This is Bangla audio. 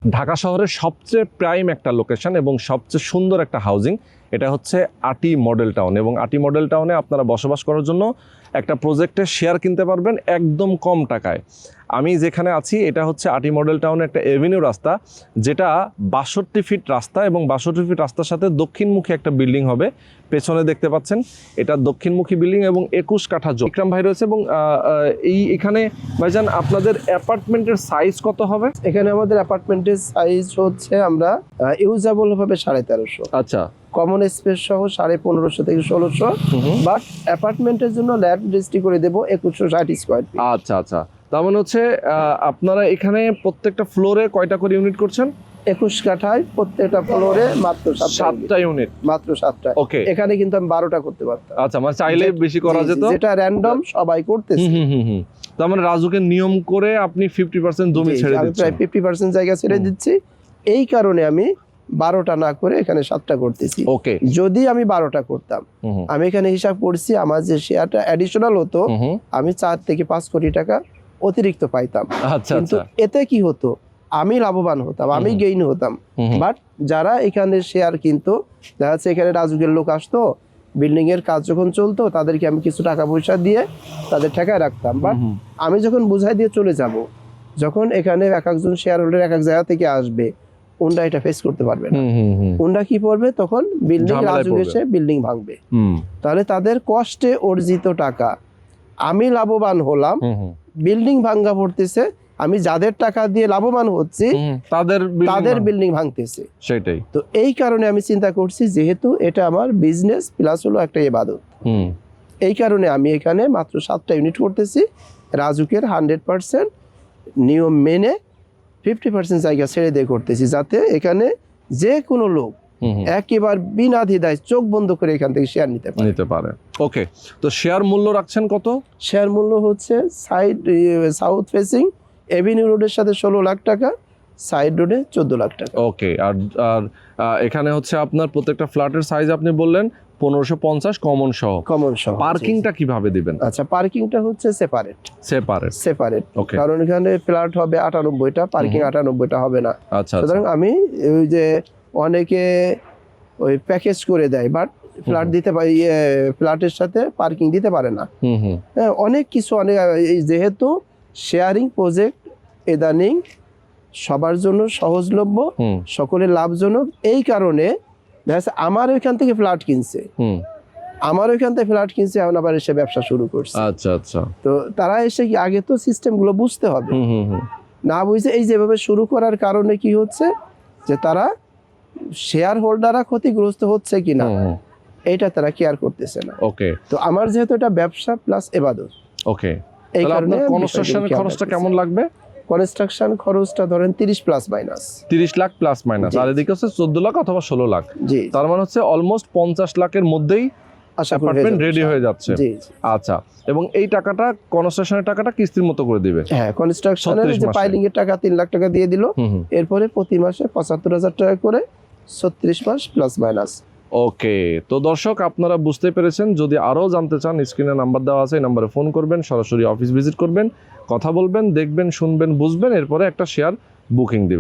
ঢাকা শহরের সবচেয়ে প্রাইম একটা লোকেশন এবং সবচেয়ে সুন্দর একটা হাউজিং, এটা হচ্ছে আটি মডেল টাউন। এবং আটি মডেল টাউনে আপনারা বসবাস করার জন্য একটা প্রজেক্টের শেয়ার কিনতে পারবেন একদম কম টাকায়। আমি যেখানে আছি এটা হচ্ছে আটি মডেল টাউনের একটা এভিনিউ রাস্তা, যেটা 62 ফিট রাস্তা এবং 62 ফিট রাস্তার সাথে দক্ষিণমুখী একটা বিল্ডিং হবে। পেছনে দেখতে পাচ্ছেন এটা দক্ষিণমুখী বিল্ডিং এবং 21 কাঠা জমি। ইকরাম ভাই রয়েছে এবং এখানে ভাইজান আপনাদের অ্যাপার্টমেন্টের সাইজ কত হবে? এখানে আমাদের অ্যাপার্টমেন্টের সাইজ হচ্ছে আমরা ইউজেবল ভাবে 1350। আচ্ছা, কমন স্পেস সহ 1550 থেকে 1600, বাট অ্যাপার্টমেন্টের জন্য ল্যান্ড রেজিস্ট্রি করে দেব 2160 স্কয়ার ফিট। আচ্ছা আচ্ছা, তার মানে হচ্ছে আপনারা এখানে প্রত্যেকটা ফ্লোরে কয়টা করে ইউনিট করছেন? 21 কাঠায় প্রত্যেকটা ফ্লোরে মাত্র 7টা ইউনিট, মাত্র 7টা। ওকে, এখানে কিন্তু আমি 12টা করতে পারতাম। আচ্ছা, মানে চাইলে বেশি করা যেত, যেটা র্যান্ডম সবাই করতেছে। তার মানে রাজুকের নিয়ম করে আপনি 50% জমি ছেড়ে দিচ্ছেন। প্রায় 50% জায়গা ছেড়ে দিচ্ছি। এই কারণে আমি 12টা না করে এখানে 7টা করতেছি। ওকে, যদি আমি 12টা করতাম, আমি এখানে হিসাব করছি আমার যে শেয়ারটা অ্যাডিশনাল হতো, আমি 4 থেকে 5 কোটি টাকা অতিরিক্ত পাইতাম। আচ্ছা, কিন্তু এতে কি হতো, আমি লাভবান হতাম, আমি গেইন হতাম। বাট যারা এখানে শেয়ার কিনতো, দেখা যাচ্ছে এখানে রাজুকের লোক আসতো, বিল্ডিং এর কাজ যখন চলতো তাদেরকে আমি কিছু টাকা পয়সা দিয়ে তাদের ঠেকায় রাখতাম। বাট আমি যখন বুঝাই দিয়ে চলে যাব, যখন এখানে এক একজন শেয়ার হোল্ডার এক এক জায়গা থেকে আসবে, ওনরা এটা ফেস করতে পারবে না। ওনরা কি করবে, তখন বিল্ডিং রাজুক এসে বিল্ডিং ভাঙবে। তাহলে তাদের কষ্টে অর্জিত টাকা আমি লাভবান হলাম, বিল্ডিং ভাঙ্গা পড়তেছে, আমি যাদের টাকা দিয়ে লাভবান হচ্ছি তাদের বিল্ডিং ভাঙতেছে। সেটাই তো এই কারণে আমি চিন্তা করছি, যেহেতু এটা আমার বিজনেস প্লাস হলো একটা ইবাদত, এই কারণে আমি এখানে মাত্র 7টা ইউনিট করতেছি। রাজুকের 100% নিয়ম মেনে 50% জায়গা ছেড়ে দিয়ে করতেছি, যাতে এখানে যে কোনো লোক একেবারে বিনা দ্বিধায় চোখ বন্ধ করে এখান থেকে শেয়ার নিতে পারে। ওকে, তো শেয়ার মূল্য রাখছেন কত? শেয়ার মূল্য হচ্ছে সাউথ ফেসিং এভিনিউ রোডের সাথে 16 লাখ টাকা, সাইড রোডে 14 লাখ টাকা। ওকে, আর এখানে হচ্ছে আপনার প্রত্যেকটা ফ্ল্যাটের সাইজ আপনি বললেন 1550 কমন সহ। পার্কিংটা কিভাবে দিবেন? আচ্ছা, পার্কিংটা হচ্ছে সেপারেট। ওকে, কারণ এখানে ফ্ল্যাট হবে 98টা, পার্কিং 98টা হবে না। আচ্ছা, সুতরাং আমি ওই যে অনেকে ওই প্যাকেজ করে দেয়, বাট ফ্ল্যাট দিতে পারি, ফ্ল্যাটের সাথে পার্কিং দিতে পারে না। হ্যাঁ, অনেক যেহেতু শেয়ারিং প্রজেক্ট ইদানিং সবার জন্য সহজলভ্য, সকলের লাভজনক, এই কারণে আমার ওইখান থেকে ফ্ল্যাট কিনছে, এখন আবার এসে ব্যবসা শুরু করছে। আচ্ছা আচ্ছা, তো তারা এসে কি আগে তো সিস্টেম গুলো বুঝতে হবে, না বুঝে এই যেভাবে শুরু করার কারণে কি হচ্ছে, যে তারা শেয়ার হোল্ডাররা ক্ষতিগ্রস্ত হচ্ছে কিনা এটা তারা কেয়ার করতেছে না। ওকে, তো আমার যেহেতু এটা ব্যবসা প্লাস ইবাদত, ওকে, এই কারণে কনস্ট্রাকশনের খরচটা কেমন লাগবে? কনস্ট্রাকশন খরচটা ধরেন 30 plus minus 30 lakh plus minus, আর এদিকে হচ্ছে 14 লাখ অথবা 16 লাখ। জি, তার মানে হচ্ছে অলমোস্ট 50 লাখের মধ্যেই অ্যাপার্টমেন্ট রেডি হয়ে যাচ্ছে। জি, আচ্ছা, এবং এই টাকাটা কনস্ট্রাকশনের টাকাটা কিস্তির মতো করে দিবে? হ্যাঁ, কনস্ট্রাকশনের যে পাইলিং এর টাকা 3 লাখ টাকা দিয়ে দিল, এরপরে প্রতি মাসে 75,000 টাকা করে 36 মাস প্লাস মাইনাস। ওকে, তো দর্শক আপনারা বুঝতে পেরেছেন। যদি আরও জানতে চান, স্ক্রিনে নাম্বার দেওয়া আছে, এই নাম্বারে ফোন করবেন, সরাসরি অফিস ভিজিট করবেন, কথা বলবেন, দেখবেন, শুনবেন, বুঝবেন, এরপরে একটা শেয়ার বুকিং দিবেন।